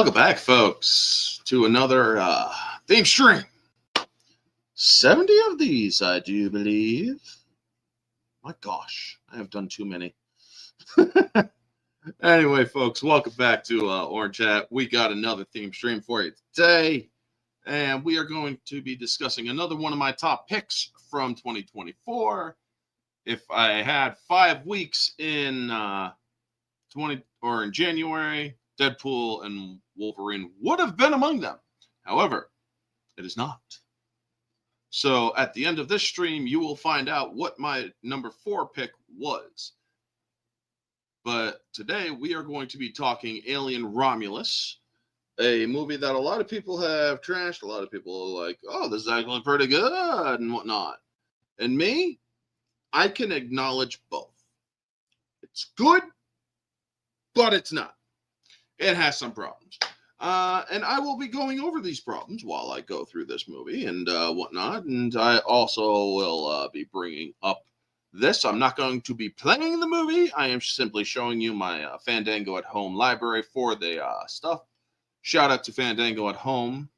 Welcome back, folks, to another theme stream. 70 of these, I do believe. My gosh, I have done too many. Anyway, folks, welcome back to Orange Hat. We got another theme stream for you today, and we are going to be discussing another one of my top picks from 2024. If I had 5 weeks in in January, Deadpool and Wolverine would have been among them. However, it is not. So at the end of this stream, you will find out what my number 4 pick was. But today we are going to be talking Alien Romulus, a movie that a lot of people have trashed. A lot of people are like, oh, this is actually pretty good and whatnot. And me, I can acknowledge both. It's good, but it's not. It has some problems. And I will be going over these problems while I go through this movie and whatnot. And I also will be bringing up this. I'm not going to be playing the movie. I am simply showing you my Fandango at Home library for the stuff. Shout out to Fandango at Home.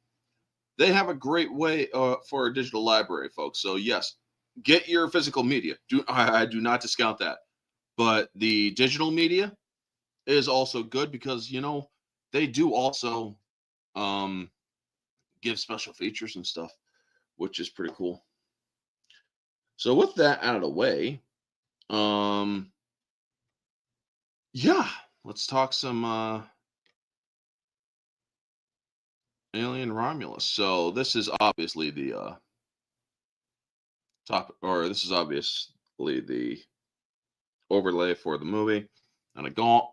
They have a great way for a digital library, folks. So yes, get your physical media. I do not discount that. But the digital media is also good because, you know, they do also give special features and stuff, which is pretty cool. So with that out of the way, yeah, let's talk some Alien Romulus. So this is obviously the this is obviously the overlay for the movie and a gaunt.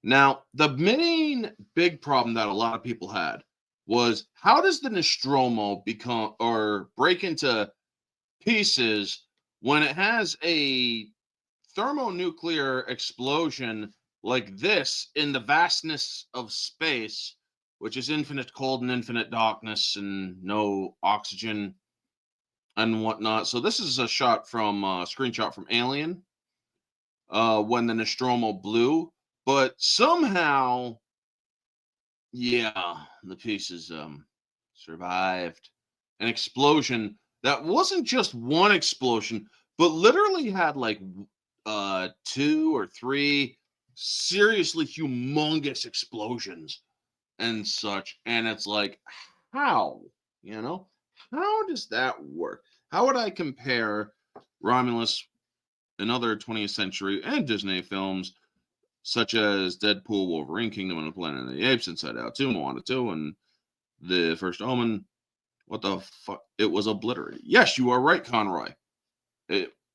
Now, the main big problem that a lot of people had was, how does the Nostromo become or break into pieces when it has a thermonuclear explosion like this in the vastness of space, which is infinite cold and infinite darkness and no oxygen and whatnot. So this is a screenshot from Alien when the Nostromo blew. But somehow, yeah, the pieces survived an explosion that wasn't just one explosion, but literally had like 2 or 3 seriously humongous explosions and such. And it's like, how? You know, how does that work? How would I compare Romulus and other 20th century and Disney films, such as Deadpool, Wolverine, Kingdom of the Planet of the Apes, Inside Out 2, Moana 2, and The First Omen? What the fuck? It was obliterated. Yes, you are right, Conroy.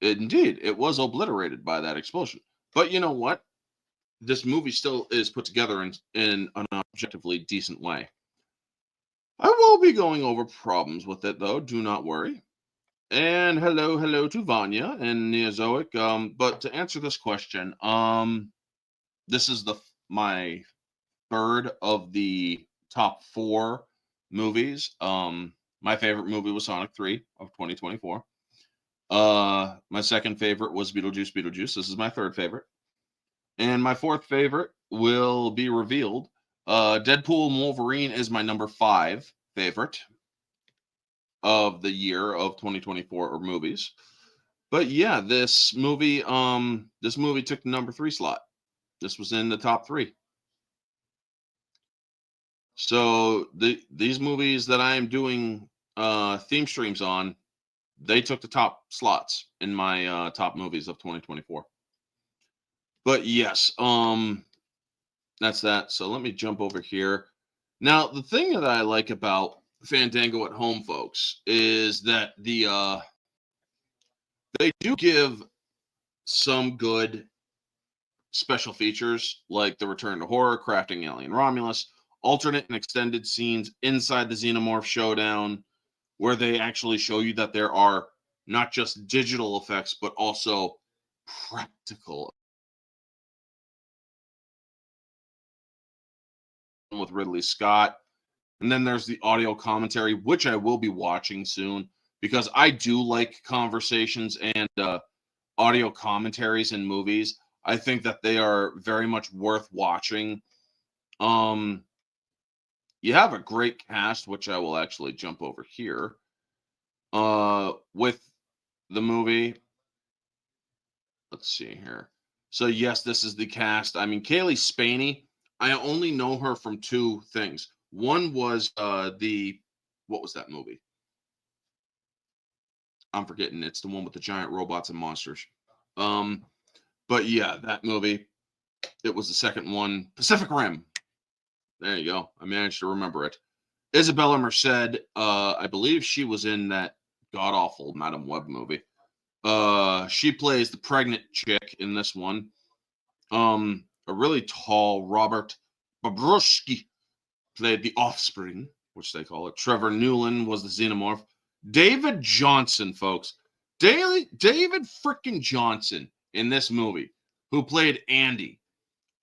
Indeed, it was obliterated by that explosion. But you know what? This movie still is put together in an objectively decent way. I will be going over problems with it, though. Do not worry. And hello to Vanya and Neozoic. But to answer this question, this is my third of the top 4 movies. My favorite movie was Sonic 3 of 2024. My second favorite was Beetlejuice. This is my third favorite. And my fourth favorite will be revealed. Deadpool and Wolverine is my number 5 favorite of the year of 2024 or movies. But yeah, this movie took the number 3 slot. This was in the top 3. So these movies that I am doing theme streams on, they took the top slots in my top movies of 2024. But yes, that's that. So let me jump over here. Now, the thing that I like about Fandango at Home, folks, is that they do give some good special features, like the return to horror, crafting Alien Romulus, alternate and extended scenes inside the Xenomorph showdown, where they actually show you that there are not just digital effects, but also practical. With Ridley Scott. And then there's the audio commentary, which I will be watching soon, because I do like conversations and audio commentaries in movies. I think that they are very much worth watching. you have a great cast, which I will actually jump over here. With the movie, let's see here. So yes, this is the cast. I mean, Kaylee Spaney. I only know her from two things. One was the what was that movie? I'm forgetting. It's the one with the giant robots and monsters. Um, but yeah, that movie. It was the second one, Pacific Rim. There you go. I managed to remember it. Isabella Merced. I believe she was in that god awful Madam Web movie. She plays the pregnant chick in this one. A really tall Robert Bobruski played the offspring, which they call it. Trevor Newland was the xenomorph. David Johnson, folks. David frickin' Johnson in this movie, who played Andy.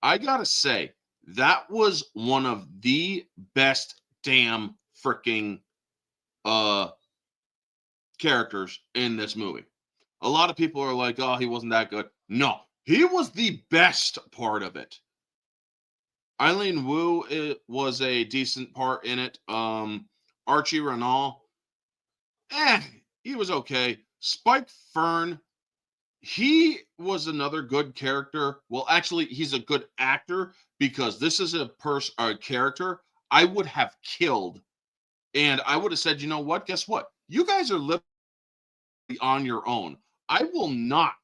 I gotta say, that was one of the best damn freaking characters in this movie. A lot of people are like, oh, he wasn't that good. No, he was the best part of it. Eileen Wu was a decent part in it. Archie Renal, he was okay. Spike Fern, he was another good character. Well, actually, he's a good actor because this is a character I would have killed, and I would have said, you know what? Guess what? You guys are living on your own. I will not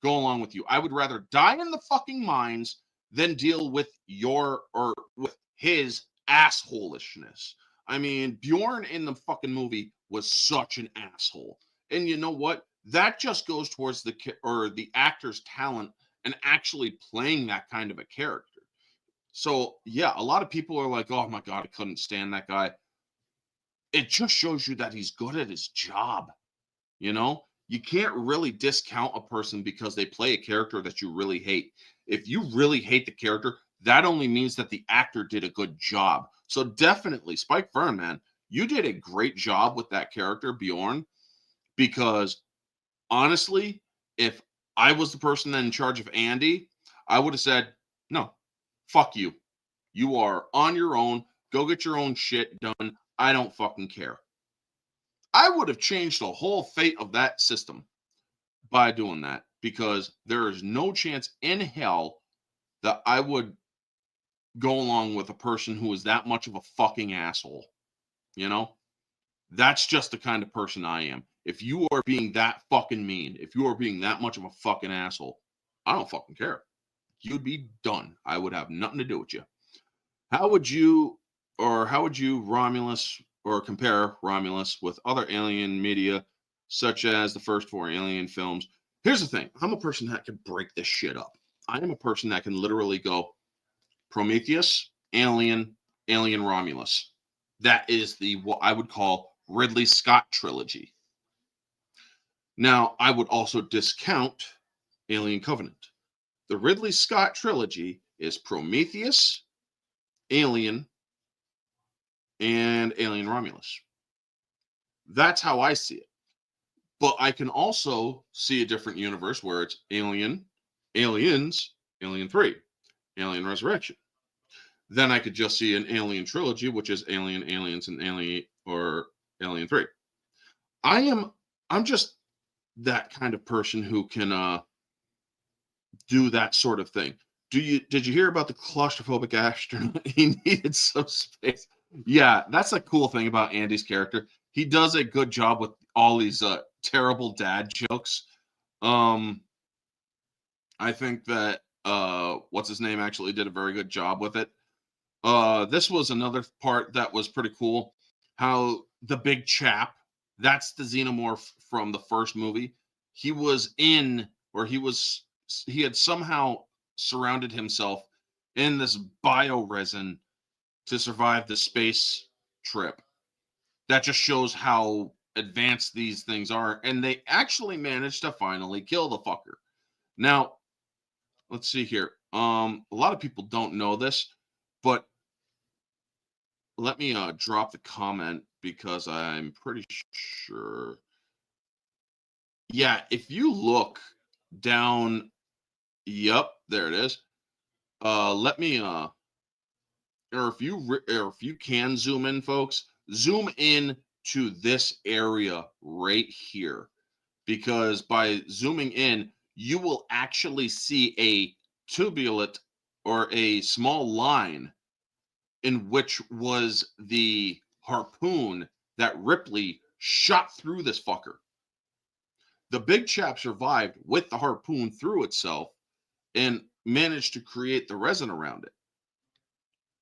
go along with you. I would rather die in the fucking mines than deal with with his assholishness. I mean, Bjorn in the fucking movie was such an asshole. And you know what? That just goes towards the actor's talent and actually playing that kind of a character. So, yeah, a lot of people are like, "Oh my god, I couldn't stand that guy." It just shows you that he's good at his job. You know, you can't really discount a person because they play a character that you really hate. If you really hate the character, that only means that the actor did a good job. So definitely, Spike Fern, man, you did a great job with that character, Bjorn, because honestly, if I was the person in charge of Andy, I would have said, no, fuck you. You are on your own. Go get your own shit done. I don't fucking care. I would have changed the whole fate of that system by doing that because there is no chance in hell that I would go along with a person who is that much of a fucking asshole. You know, that's just the kind of person I am. If you are being that fucking mean, if you are being that much of a fucking asshole, I don't fucking care. You'd be done. I would have nothing to do with you. How would you, how would you Romulus or compare Romulus with other alien media, such as the first four alien films? Here's the thing. I'm a person that can break this shit up. I am a person that can literally go Prometheus, Alien, Alien Romulus. That is the what I would call Ridley Scott trilogy. Now, I would also discount Alien Covenant. The Ridley Scott trilogy is Prometheus, Alien, and Alien Romulus. That's how I see it. But I can also see a different universe where it's Alien, Aliens, Alien 3, Alien Resurrection. Then I could just see an Alien trilogy, which is Alien, Aliens, and Alien or Alien 3. I'm just that kind of person who can do that sort of thing. Did you hear about the claustrophobic astronaut? He needed some space. Yeah, that's a cool thing about Andy's character. He does a good job with all these terrible dad jokes. I think that what's his name actually did a very good job with it. This was another part that was pretty cool. How the big chap, that's the xenomorph from the first movie. He was in, or he had somehow surrounded himself in this bioresin to survive the space trip. That just shows how advanced these things are. And they actually managed to finally kill the fucker. Now, let's see here. A lot of people don't know this, but let me drop the comment because I'm pretty sure. Yeah, if you look down, yep, there it is. Let me or if you can zoom in, folks, zoom in to this area right here, because by zooming in, you will actually see a tubulate or a small line in which was the harpoon that Ripley shot through this fucker. The big chap survived with the harpoon through itself and managed to create the resin around it.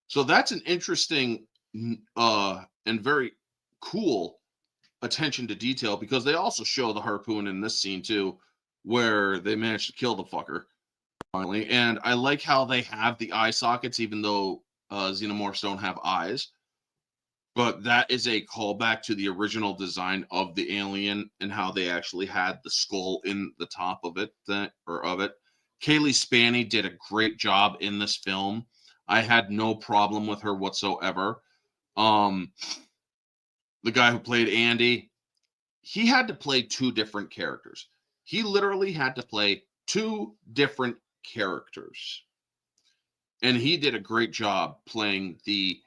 So that's an interesting and very cool attention to detail, because they also show the harpoon in this scene too, where they managed to kill the fucker finally. And I like how they have the eye sockets, even though xenomorphs don't have eyes. But that is a callback to the original design of the alien and how they actually had the skull in the top of it, of it. Kaylee Spaney did a great job in this film. I had no problem with her whatsoever. The guy who played Andy, he had to play two different characters. He literally had to play two different characters. And he did a great job playing the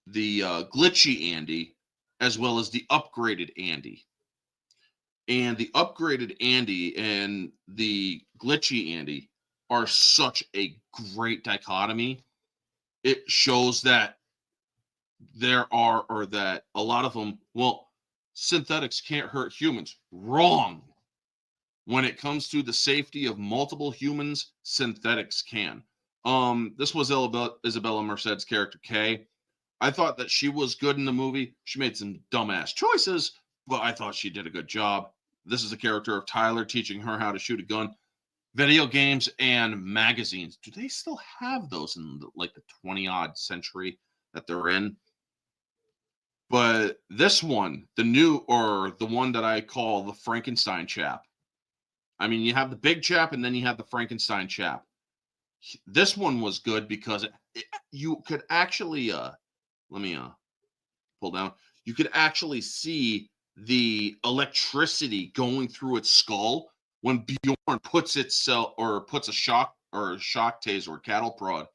glitchy Andy as well as the upgraded Andy. And the upgraded Andy and the glitchy Andy are such a great dichotomy. It shows that that a lot of them, well, synthetics can't hurt humans. Wrong. When it comes to the safety of multiple humans, synthetics can. This was Isabella Merced's character, Kay. I thought that she was good in the movie. She made some dumbass choices, but I thought she did a good job. This is the character of Tyler teaching her how to shoot a gun. Video games and magazines. Do they still have those in the 20-odd century that they're in? But this one, the one that I call the Frankenstein chap. I mean, you have the big chap and then you have the Frankenstein chap. This one was good because you could actually, let me pull down. You could actually see the electricity going through its skull when Bjorn puts a shock taser or cattle prod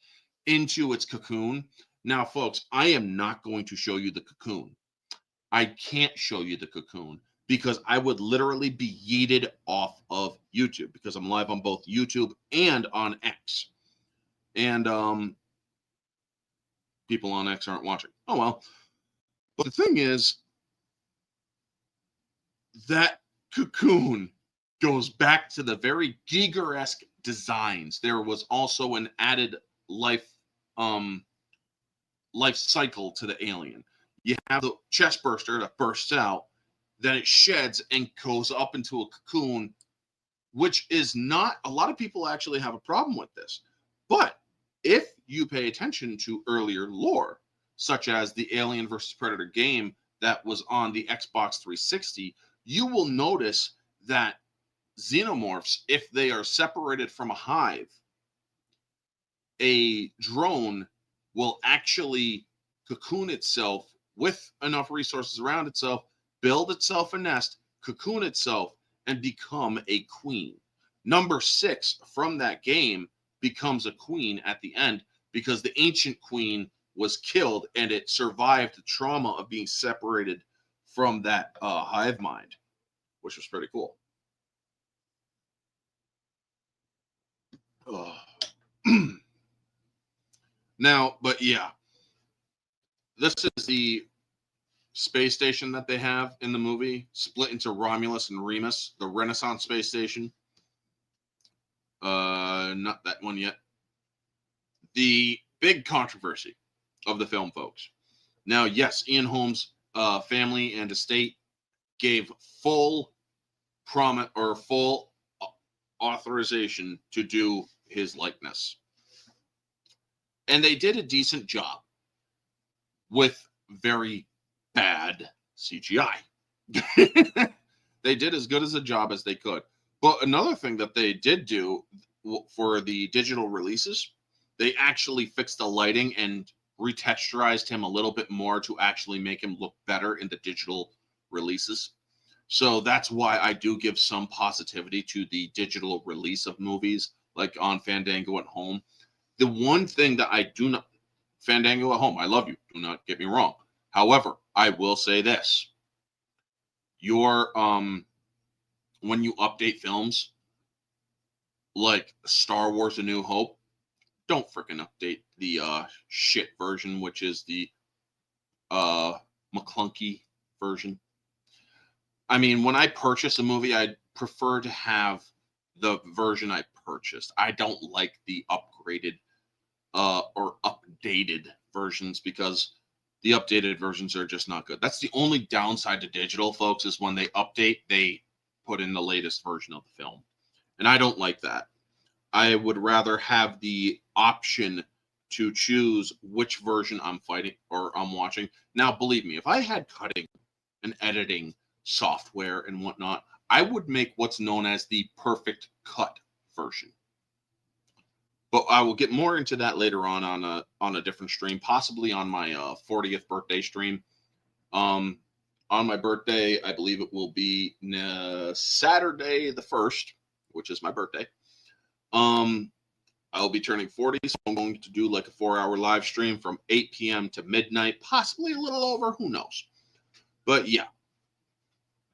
into its cocoon. Now, folks, I am not going to show you the cocoon. I can't show you the cocoon because I would literally be yeeted off of YouTube, because I'm live on both YouTube and on X. And people on X aren't watching. Oh, well. But the thing is, that cocoon goes back to the very Giger-esque designs. There was also an added life cycle to the alien. You have the chest burster that bursts out, then it sheds and goes up into a cocoon, which is not, a lot of people actually have a problem with this. But if you pay attention to earlier lore, such as the Alien vs. Predator game that was on the Xbox 360, you will notice that xenomorphs, if they are separated from a hive, a drone will actually cocoon itself with enough resources around itself, build itself a nest, cocoon itself, and become a queen. Number 6 from that game becomes a queen at the end because the ancient queen was killed and it survived the trauma of being separated from that hive mind, which was pretty cool. Now, but yeah, this is the space station that they have in the movie, split into Romulus and Remus, the Renaissance space station. Not that one yet. The big controversy of the film, folks. Now, yes, Ian Holmes' family and estate gave full authorization to do his likeness. And they did a decent job with very bad CGI. They did as good as a job as they could. But another thing that they did do for the digital releases, they actually fixed the lighting and retexturized him a little bit more to actually make him look better in the digital releases. So that's why I do give some positivity to the digital release of movies, like on Fandango at home. The one thing that I do not, Fandango at home, I love you. Do not get me wrong. However, I will say this. Your when you update films like Star Wars A New Hope, don't freaking update the shit version, which is the McClunky version. I mean, when I purchase a movie, I prefer to have the version I purchased. I don't like the upgraded or updated versions because the updated versions are just not good. That's the only downside to digital, folks, is when they update, they put in the latest version of the film. And I don't like that. I would rather have the option to choose which version I'm fighting or I'm watching. Now, believe me, if I had cutting and editing software and whatnot, I would make what's known as the perfect cut version. But I will get more into that later on a different stream, possibly on my 40th birthday stream. On my birthday, I believe it will be Saturday the 1st, which is my birthday. I'll be turning 40, so I'm going to do like a 4-hour live stream from 8 p.m. to midnight, possibly a little over, who knows. But yeah,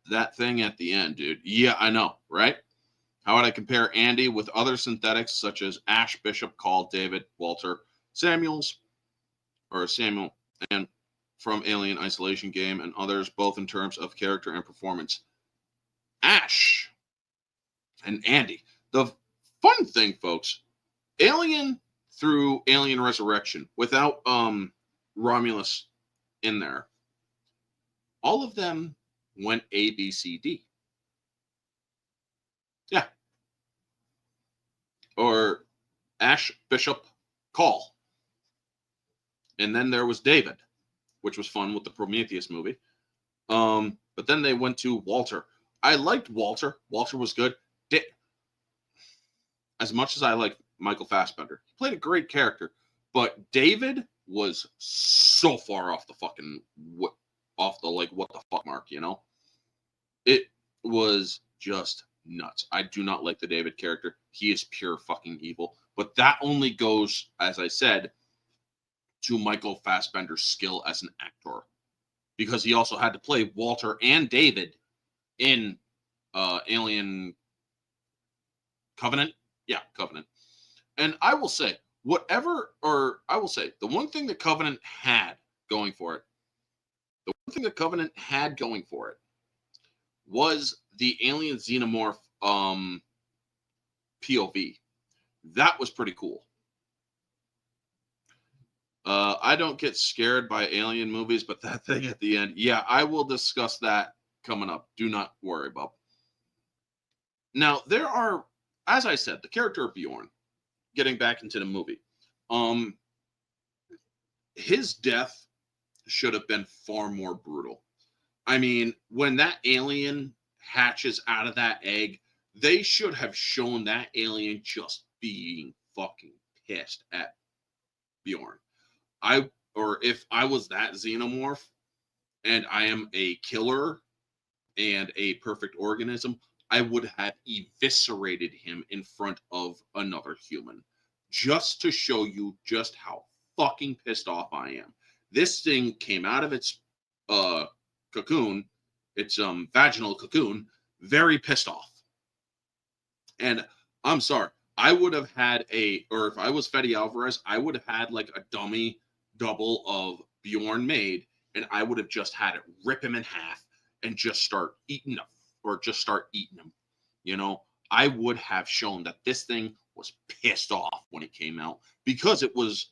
that thing at the end, dude. Yeah, I know, right? How would I compare Andy with other synthetics such as Ash, Bishop, Call, David, Walter, Samuel, and from Alien Isolation Game and others, both in terms of character and performance? Ash and Andy. The fun thing, folks, Alien through Alien Resurrection, without Romulus in there, all of them went A, B, C, D. Yeah. Or Ash, Bishop, Call. And then there was David, which was fun with the Prometheus movie. But then they went to Walter. I liked Walter. Walter was good. As much as I like Michael Fassbender, he played a great character. But David was so far off the fucking what the fuck mark, you know? It was just nuts. I do not like the David character. He is pure fucking evil. But that only goes, as I said, to Michael Fassbender's skill as an actor. Because he also had to play Walter and David in Alien Covenant. Yeah, Covenant. And I will say, the one thing that Covenant had going for it, was the alien xenomorph POV. That was pretty cool. I don't get scared by alien movies, but that thing at the end, yeah, I will discuss that coming up. Do not worry, Bob. Now, there are, as I said, the character of Bjorn, getting back into the movie, his death should have been far more brutal. I mean, when that alien hatches out of that egg, they should have shown that alien just being fucking pissed at Bjorn. If I was that xenomorph and I am a killer and a perfect organism, I would have eviscerated him in front of another human just to show you just how fucking pissed off I am. This thing came out of its cocoon, its vaginal cocoon, very pissed off. And I'm sorry, I would have had if I was Fede Alvarez, I would have had like a dummy double of Bjorn made, and I would have just had it rip him in half and just start eating him. You know, I would have shown that this thing was pissed off when it came out because it was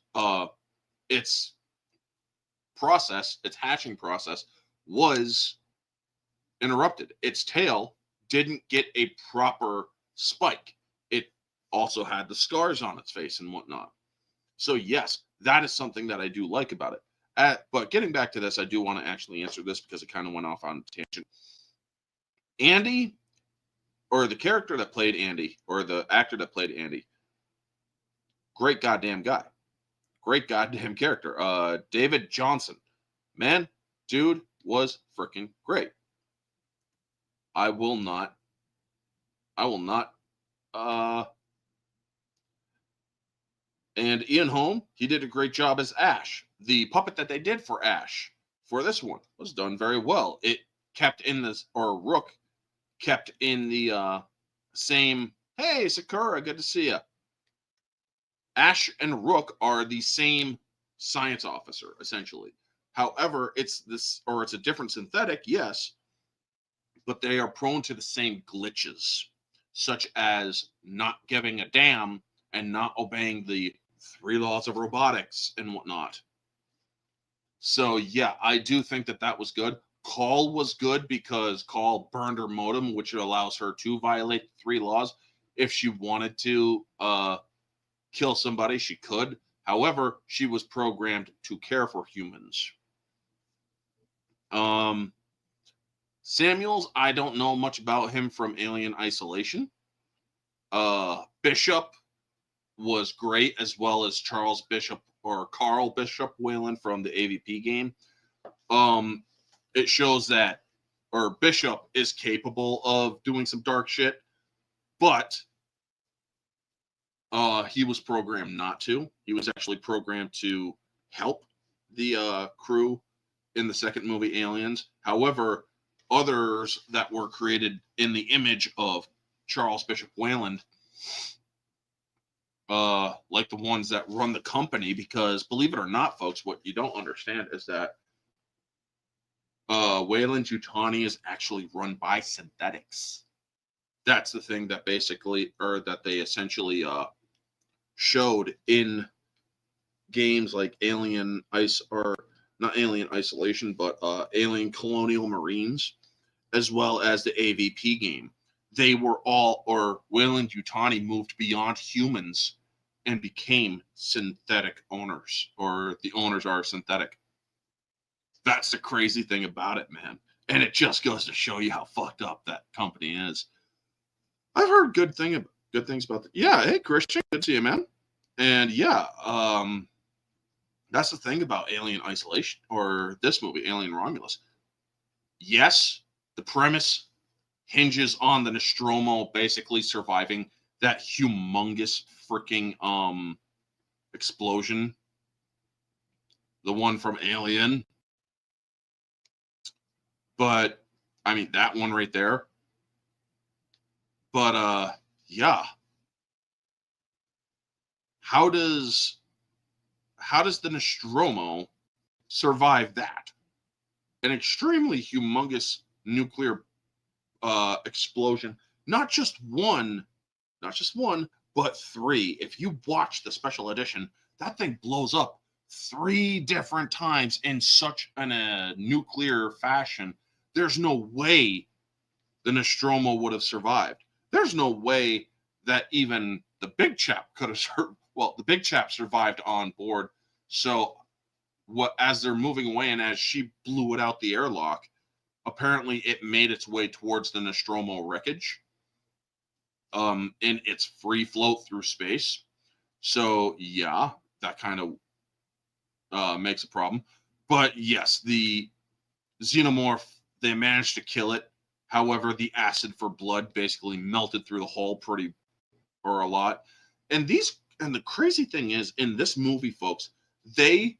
its hatching process was interrupted. Its tail didn't get a proper spike. It also had the scars on its face and whatnot. So yes, that is something that I do like about it. But getting back to this, I do want to actually answer this because it kind of went off on a tangent. Andy, or the character that played Andy, or the actor that played Andy, great goddamn guy. Great goddamn character. David Johnson. Man, dude was freaking great. I will not And Ian Holm, he did a great job as Ash. The puppet that they did for Ash for this one was done very well. It kept in this, or Rook kept in the same, hey, Sakura, good to see you. Ash and Rook are the same science officer, essentially. However, it's a different synthetic, yes, but they are prone to the same glitches, such as not giving a damn and not obeying the 3 laws of robotics and whatnot. So yeah, I do think that was good. Call was good because Call burned her modem, which allows her to violate 3 laws. If she wanted to kill somebody, she could. However, she was programmed to care for humans. Samuels, I don't know much about him from Alien Isolation. Bishop was great, as well as Charles Bishop or Carl Bishop Whalen from the AVP game. It shows that, or Bishop is capable of doing some dark shit, but he was programmed not to. He was actually programmed to help the crew in the second movie, Aliens. However, others that were created in the image of Charles Bishop Whalen, like the ones that run the company, because believe it or not, folks, what you don't understand is that Weyland-Yutani is actually run by synthetics. That's the thing that basically, or that they essentially showed in games like Alien Ice, or not Alien Isolation, but Alien Colonial Marines, as well as the AVP game. They were all, or Weyland-Yutani moved beyond humans and became synthetic owners, or the owners are synthetic. That's the crazy thing about it, man. And it just goes to show you how fucked up that company is. I've heard good things about that. Yeah, hey Christian, good to see you, man. And yeah, that's the thing about Alien Isolation, or this movie, Alien Romulus. Yes, the premise hinges on the Nostromo basically surviving that humongous freaking explosion, the one from Alien. But I mean, that one right there. But yeah, how does the Nostromo survive that? An extremely humongous nuclear explosion. Not just one, but 3. If you watch the special edition, that thing blows up 3 different times in such a nuclear fashion. There's no way the Nostromo would have survived. There's no way that even the big chap could have. Well, the big chap survived on board. So, as they're moving away and as she blew it out the airlock, apparently it made its way towards the Nostromo wreckage in its free float through space. So, yeah, that kind of makes a problem. But yes, the xenomorph, they managed to kill it. However, the acid for blood basically melted through the hull a lot. And the crazy thing is, in this movie, folks, they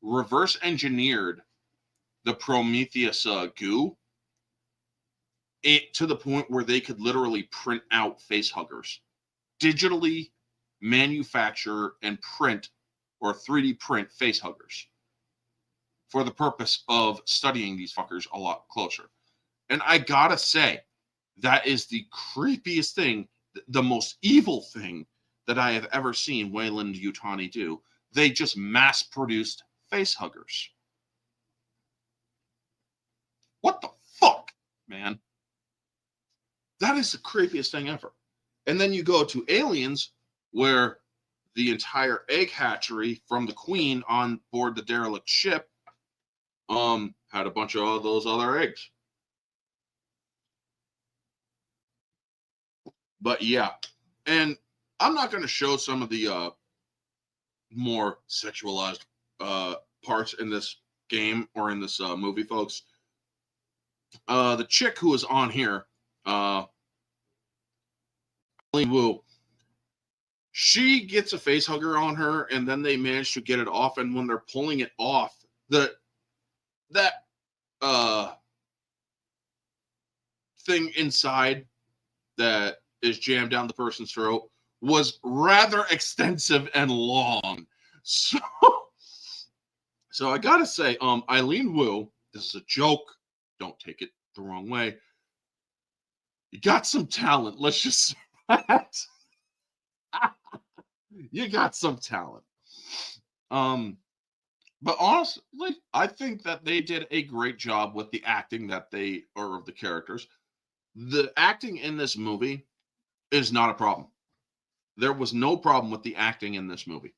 reverse engineered the Prometheus goo to the point where they could literally print out face huggers, digitally manufacture and print, or 3D print face huggers, for the purpose of studying these fuckers a lot closer. And I gotta say, that is the creepiest thing, the most evil thing that I have ever seen Weyland-Yutani do. They just mass-produced face huggers. What the fuck, man? That is the creepiest thing ever. And then you go to Aliens, where the entire egg hatchery from the Queen on board the derelict ship had a bunch of all those other eggs. But yeah, and I'm not going to show some of the more sexualized parts in this game or in this movie, folks. The chick who is on here, Wu, She gets a face hugger on her, and then they manage to get it off. And when they're pulling it off, that thing inside that is jammed down the person's throat was rather extensive and long. So I gotta say, Eileen Wu, this is a joke. Don't take it the wrong way. You got some talent. Let's just say that. You got some talent. But honestly, I think that they did a great job with the acting of the characters. The acting in this movie is not a problem. There was no problem with the acting in this movie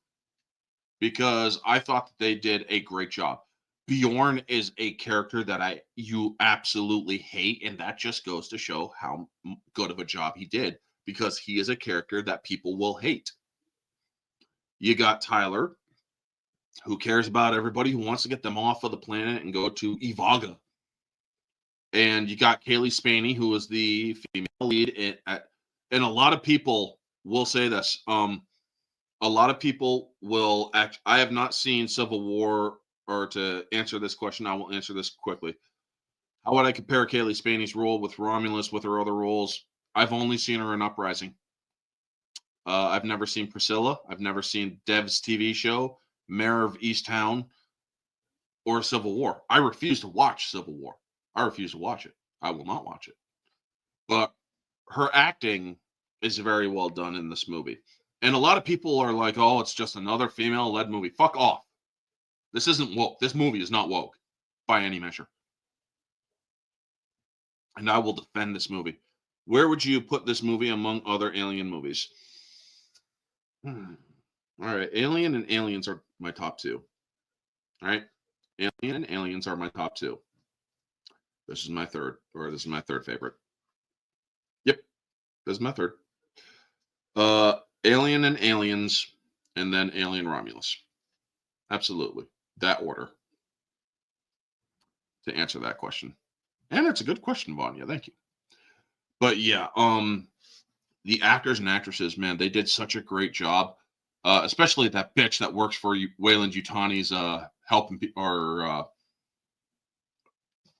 because I thought that they did a great job. Bjorn is a character that you absolutely hate, and that just goes to show how good of a job he did because he is a character that people will hate. You got Tyler, who cares about everybody, who wants to get them off of the planet and go to Ivaga. And you got Kaylee Spaney, who is the female lead. And a lot of people will say this. A lot of people will act. I have not seen Civil War, or to answer this question, I will answer this quickly. How would I compare Kaylee Spaney's role with Romulus with her other roles? I've only seen her in Uprising. I've never seen Priscilla. I've never seen Dev's TV show, Mayor of Easttown, or Civil War. I refuse to watch Civil War. I refuse to watch it. I will not watch it. But her acting is very well done in this movie. And a lot of people are like, oh, it's just another female-led movie. Fuck off. This isn't woke. This movie is not woke by any measure. And I will defend this movie. Where would you put this movie among other Alien movies? All right. Alien and Aliens are my top two. All right. Alien and Aliens are my top two. This is my third favorite. Yep. This is my third. Alien and Aliens, and then Alien Romulus. Absolutely. That order. To answer that question. And it's a good question, Vanya. Thank you. But yeah, the actors and actresses, man, they did such a great job. Especially that bitch that works for Weyland-Yutani's helping or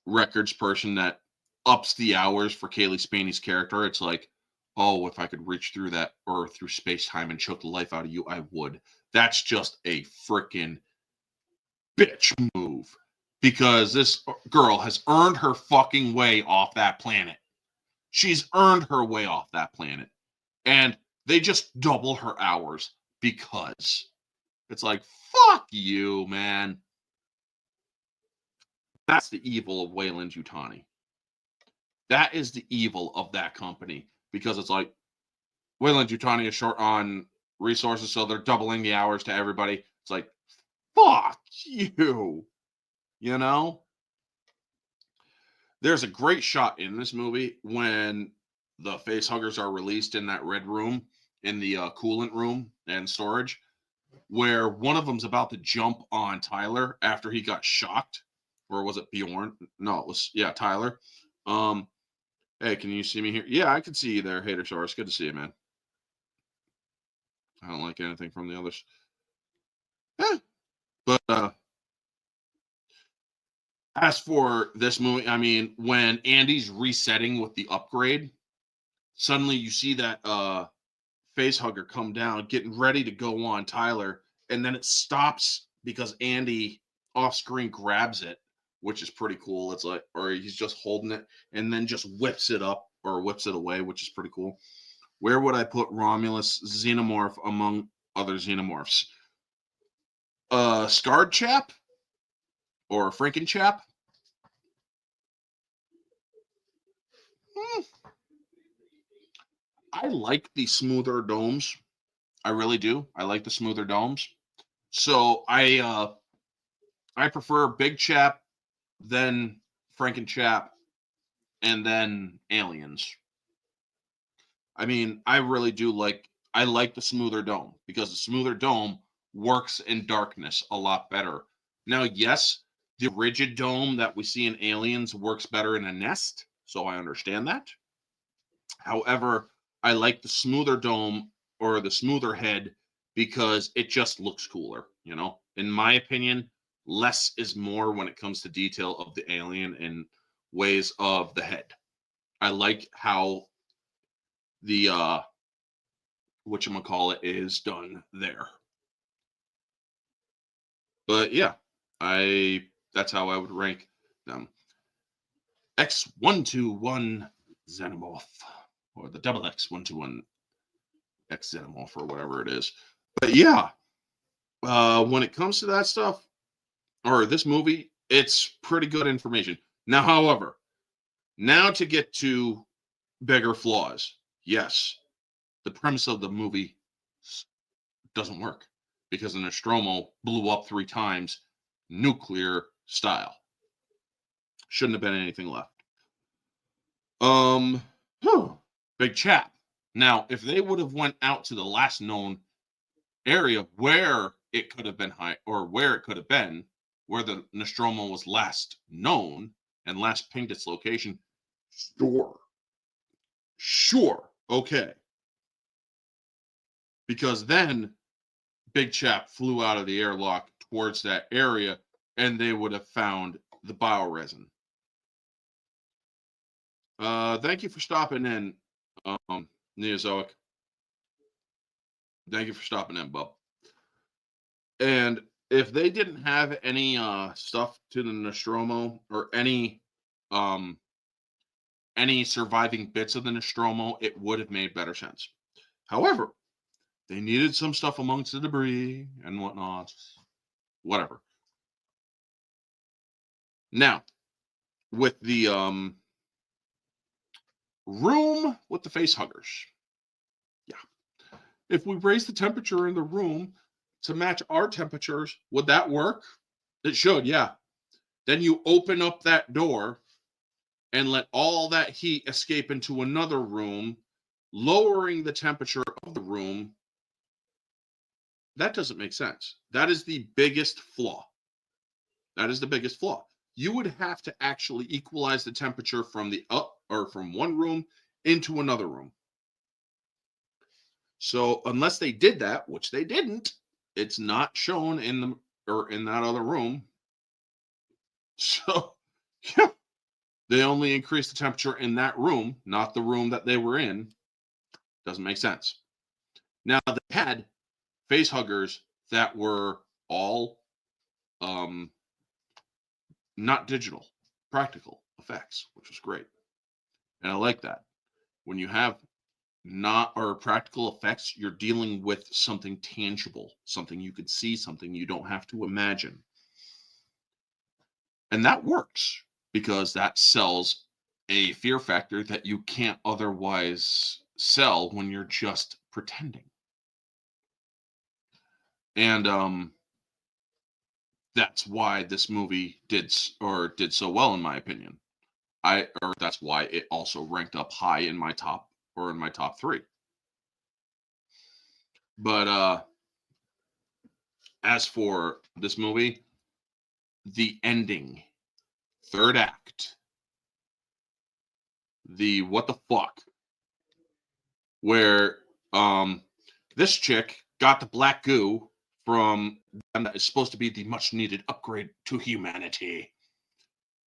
records person that ups the hours for Kaylee Spaney's character. It's like, oh, if I could reach through that or through space-time and choke the life out of you, I would. That's just a freaking bitch move. Because this girl has earned her fucking way off that planet. She's earned her way off that planet. And they just double her hours because it's like, fuck you, man. That's the evil of Weyland-Yutani. That is the evil of that company. Because it's like, Weyland-Yutani is short on resources, so they're doubling the hours to everybody. It's like, fuck you. You know? There's a great shot in this movie when the facehuggers are released in that red room, in the coolant room and storage, where one of them's about to jump on Tyler after he got shocked. Or was it Bjorn? No, it was, yeah, Tyler. Hey, can you see me here? Yeah, I can see you there, Hatersaurus. Good to see you, man. I don't like anything from the others. But as for this movie, I mean, when Andy's resetting with the upgrade, suddenly you see that facehugger come down, getting ready to go on Tyler, and then it stops because Andy off screen grabs it, which is pretty cool. It's like, or he's just holding it and then just whips it up or whips it away, which is pretty cool. Where would I put Romulus Xenomorph among other Xenomorphs? Scarred Chap or Frankenchap? I like the smoother domes. I really do. I like the smoother domes. So I prefer Big Chap, then Frankenchap, and then Aliens. I mean, I really do like the smoother dome because the smoother dome works in darkness a lot better. Now, yes, the rigid dome that we see in Aliens works better in a nest, so I understand that. However, I like the smoother dome or the smoother head because it just looks cooler, you know? In my opinion, less is more when it comes to detail of the alien and ways of the head. I like how the whatchamacallit is done there. But yeah, that's how I would rank them. X121 Xenomorph, or the double X121 X Xenomorph, or whatever it is. But yeah, when it comes to that stuff, or this movie, it's pretty good information. Now, however, now to get to bigger flaws. Yes, the premise of the movie doesn't work because the Nostromo blew up 3 times, nuclear style. Shouldn't have been anything left. Big chap. Now, if they would have went out to the last known area where it could have been high, or where it could have been, where the Nostromo was last known and last pinged its location, sure, okay. Because then Big Chap flew out of the airlock towards that area, and they would have found the bioresin. Thank you for stopping in, Neozoic. Thank you for stopping in, bub. And if they didn't have any stuff to the Nostromo, or any surviving bits of the Nostromo, it would have made better sense. However, they needed some stuff amongst the debris and whatnot. Whatever. Now, with the room with the face huggers. Yeah. If we raise the temperature in the room to match our temperatures, would that work? It should, yeah. Then you open up that door and let all that heat escape into another room, lowering the temperature of the room. That doesn't make sense. That is the biggest flaw. That is the biggest flaw. You would have to actually equalize the temperature from from one room into another room. So unless they did that, which they didn't, it's not shown in that other room. So yeah, they only increased the temperature in that room, not the room that they were in. Doesn't make sense. Now they had face huggers that were all not digital, practical effects, which was great. And I like that. When you have practical effects, you're dealing with something tangible, something you could see, something you don't have to imagine. And that works because that sells a fear factor that you can't otherwise sell when you're just pretending. And that's why this movie did so well, in my opinion. That's why it also ranked up high in my top 3. But as for this movie, the ending, third act, the what the fuck, where this chick got the black goo from them that is supposed to be the much needed upgrade to humanity.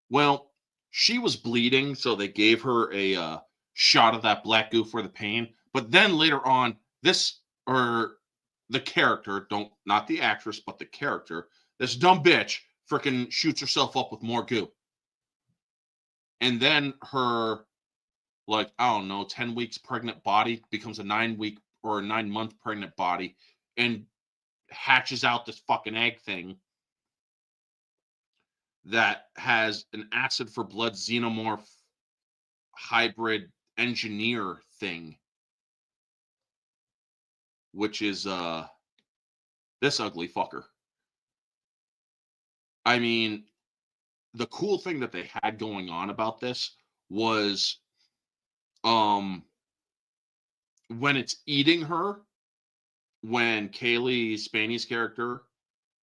Well, she was bleeding, so they gave her a shot of that black goo for the pain. But then later on, the character, not the actress, but the character, this dumb bitch freaking shoots herself up with more goo. And then her, like, I don't know, 10 weeks pregnant body becomes a 9-week or a 9-month pregnant body and hatches out this fucking egg thing that has an acid for blood xenomorph hybrid engineer thing, which is this ugly fucker. I mean, the cool thing that they had going on about this was when it's eating her, when Kaylee Spaney's character,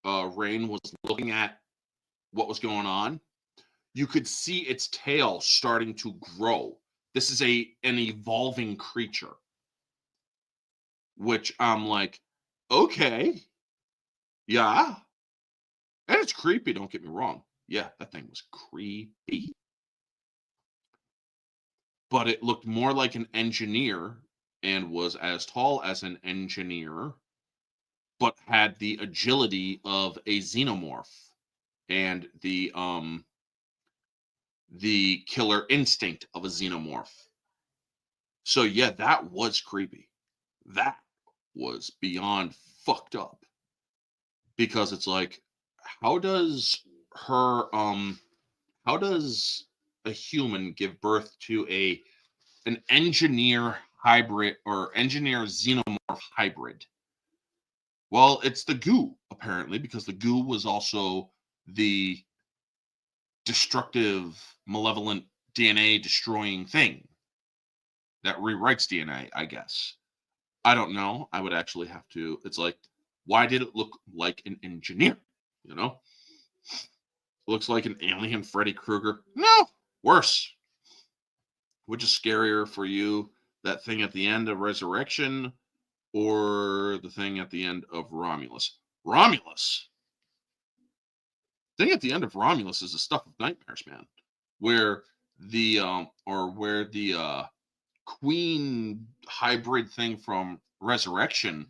Rain, was looking at what was going on, you could see its tail starting to grow. This is an evolving creature. which I'm like, okay, yeah. And it's creepy, don't get me wrong. Yeah, that thing was creepy. But it looked more like an engineer and was as tall as an engineer, but had the agility of a xenomorph and the killer instinct of a xenomorph. So yeah, that was creepy. That was beyond fucked up because it's like, how does her how does a human give birth to an engineer hybrid or engineer xenomorph hybrid? Well, it's the goo apparently, because the goo was also the destructive, malevolent DNA destroying thing that rewrites DNA, I guess. I don't know. I would actually have to. It's like, why did it look like an engineer? You know, looks like an alien Freddy Krueger. No, worse. Which is scarier for you, that thing at the end of Resurrection or the thing at the end of Romulus? Romulus. The thing at the end of Romulus is the stuff of nightmares, man. Where the queen hybrid thing from Resurrection.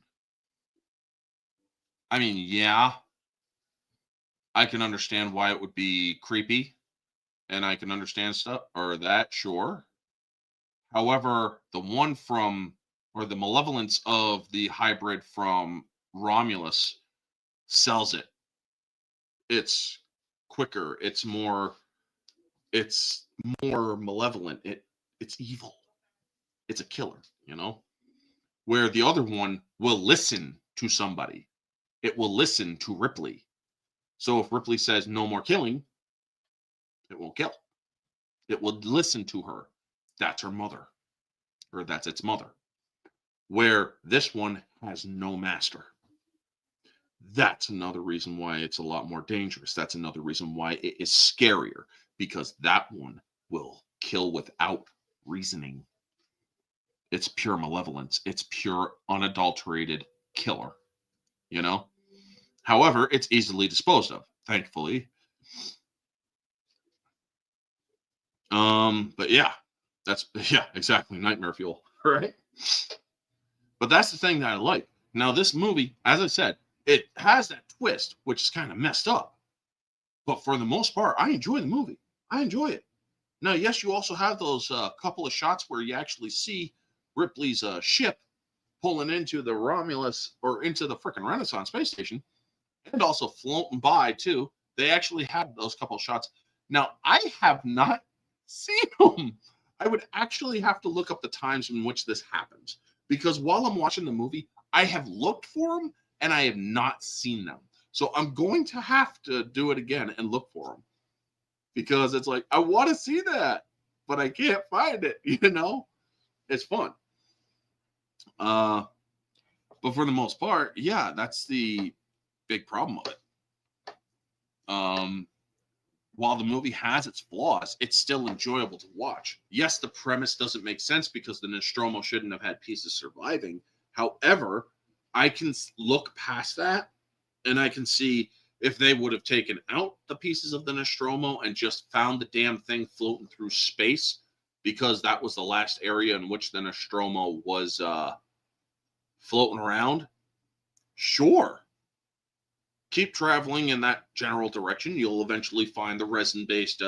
I mean, yeah, I can understand why it would be creepy, and I can understand stuff or that, sure. However, the one from or the malevolence of the hybrid from Romulus sells it. It's quicker, it's more malevolent. It's evil. It's a killer, you know? Where the other one will listen to somebody. It will listen to Ripley. So if Ripley says no more killing, it won't kill. It will listen to her. That's her mother, or that's its mother. Where this one has no master. That's another reason why it's a lot more dangerous. That's another reason why it is scarier, because that one will kill without reasoning. It's pure malevolence. It's pure unadulterated killer, you know? However, it's easily disposed of, thankfully. But yeah, yeah, exactly. Nightmare fuel. Right. But that's the thing that I like. Now, this movie, as I said, it has that twist, which is kind of messed up. But for the most part, I enjoy the movie. I enjoy it. Now, yes, you also have those couple of shots where you actually see Ripley's ship pulling into the Romulus or into the freaking Renaissance space station, and also floating by too. They actually have those couple of shots. Now, I have not seen them. I would actually have to look up the times in which this happens, because while I'm watching the movie, I have looked for them and I have not seen them. So I'm going to have to do it again and look for them, because it's like, I want to see that, but I can't find it, you know? It's fun. But for the most part, yeah, that's the big problem of it. While the movie has its flaws, it's still enjoyable to watch. Yes, the premise doesn't make sense because the Nostromo shouldn't have had pieces surviving. However, I can look past that and I can see if they would have taken out the pieces of the Nostromo and just found the damn thing floating through space, because that was the last area in which the Nostromo was floating around. Sure. Keep traveling in that general direction. You'll eventually find the resin-based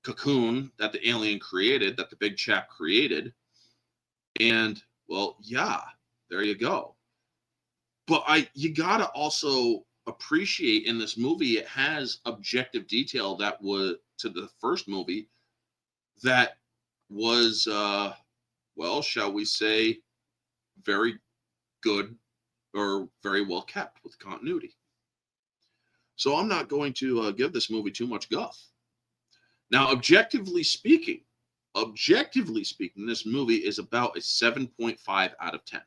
cocoon that the alien created, that the big chap created. And, well, yeah, there you go. But you gotta also appreciate in this movie, it has objective detail that was to the first movie that was, well, shall we say, very good or very well kept with continuity. So I'm not going to give this movie too much guff. Now, objectively speaking, this movie is about a 7.5 out of 10.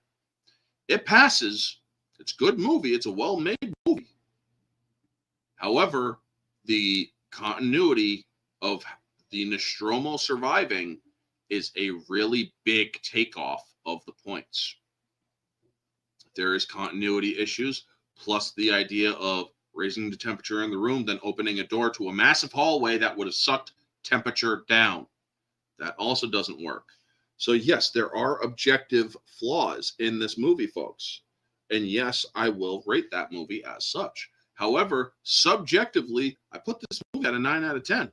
It passes. It's a good movie. It's a well-made movie. However, the continuity of the Nostromo surviving is a really big takeoff of the points. there is continuity issues, plus the idea of raising the temperature in the room, then opening a door to a massive hallway that would have sucked temperature down. That also doesn't work. So yes, there are objective flaws in this movie, folks. And yes, I will rate that movie as such. However, subjectively, I put this movie at a 9 out of 10.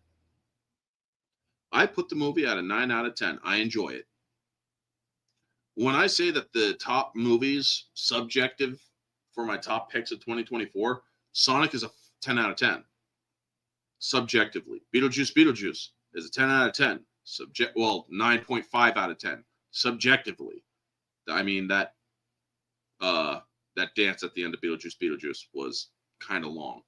I put the movie at a 9 out of 10. I enjoy it. When I say that the top movies, subjective, for my top picks of 2024, Sonic is a 10 out of 10. Subjectively. Beetlejuice is a 10 out of 10. 9.5 out of 10. Subjectively. I mean, that dance at the end of Beetlejuice was kind of long.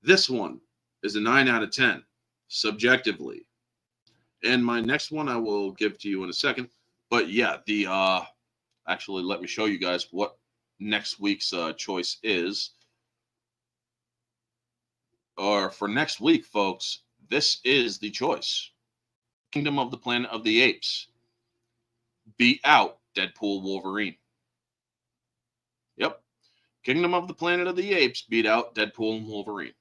This one is a 9 out of 10. Subjectively. And my next one I will give to you in a second. But yeah, actually, let me show you guys what next week's choice is. Or for next week, folks, this is the choice. Kingdom of the Planet of the Apes beat out Deadpool Wolverine. Yep. Kingdom of the Planet of the Apes beat out Deadpool and Wolverine.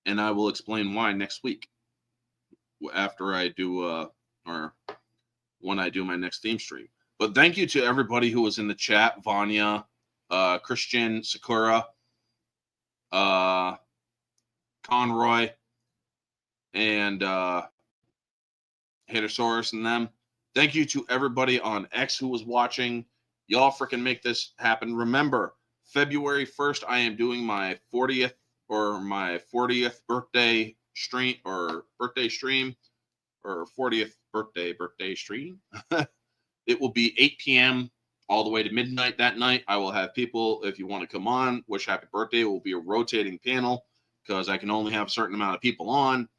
And I will explain why next week after I do or when I do my next theme stream. But thank you to everybody who was in the chat. Vanya, Christian, Sakura, Conroy, and Hitosaurus and them. Thank you to everybody on X who was watching. Y'all freaking make this happen. Remember, February 1st, I am doing my 40th birthday stream or 40th birthday stream. It will be 8 p.m. all the way to midnight that night. I will have people, if you want to come on, wish happy birthday. It will be a rotating panel because I can only have a certain amount of people on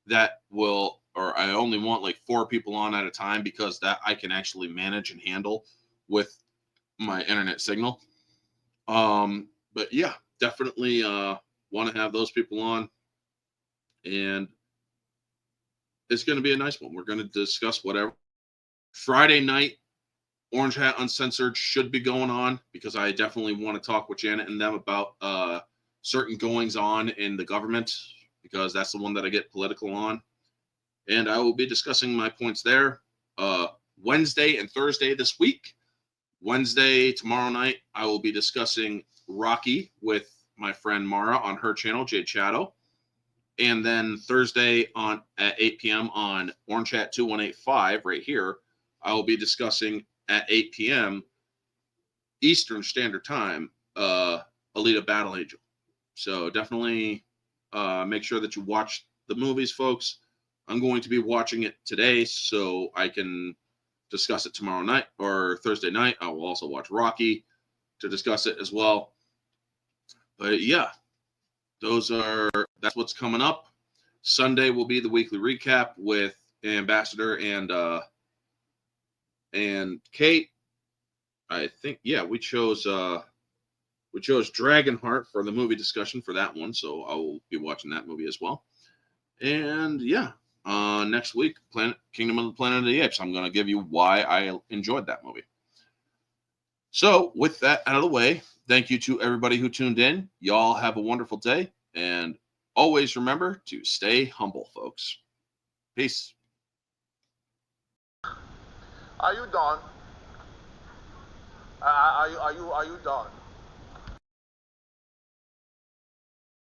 that will, or I only want like 4 people on at a time because that I can actually manage and handle with my internet signal. But yeah, definitely want to have those people on. And it's going to be a nice one. We're going to discuss whatever. Friday night, Orange Hat Uncensored should be going on because I definitely want to talk with Janet and them about certain goings on in the government because that's the one that I get political on. And I will be discussing my points there Wednesday and Thursday this week. Wednesday, tomorrow night, I will be discussing Rocky with my friend Mara on her channel, Jade Shadow. And then Thursday at 8 p.m. on Orange Hat 2185 right here, I will be discussing at 8 p.m. Eastern Standard Time, Alita Battle Angel. So definitely make sure that you watch the movies, folks. I'm going to be watching it today so I can discuss it tomorrow night or Thursday night. I will also watch Rocky to discuss it as well. But yeah, that's what's coming up. Sunday will be the weekly recap with Ambassador and Kate. I think, yeah, we chose Dragonheart for the movie discussion for that one, so I will be watching that movie as well. And yeah, next week, Kingdom of the Planet of the Apes. I'm going to give you why I enjoyed that movie. So with that out of the way, thank you to everybody who tuned in. Y'all have a wonderful day, and always remember to stay humble, folks. Peace. Are you done? Are you done?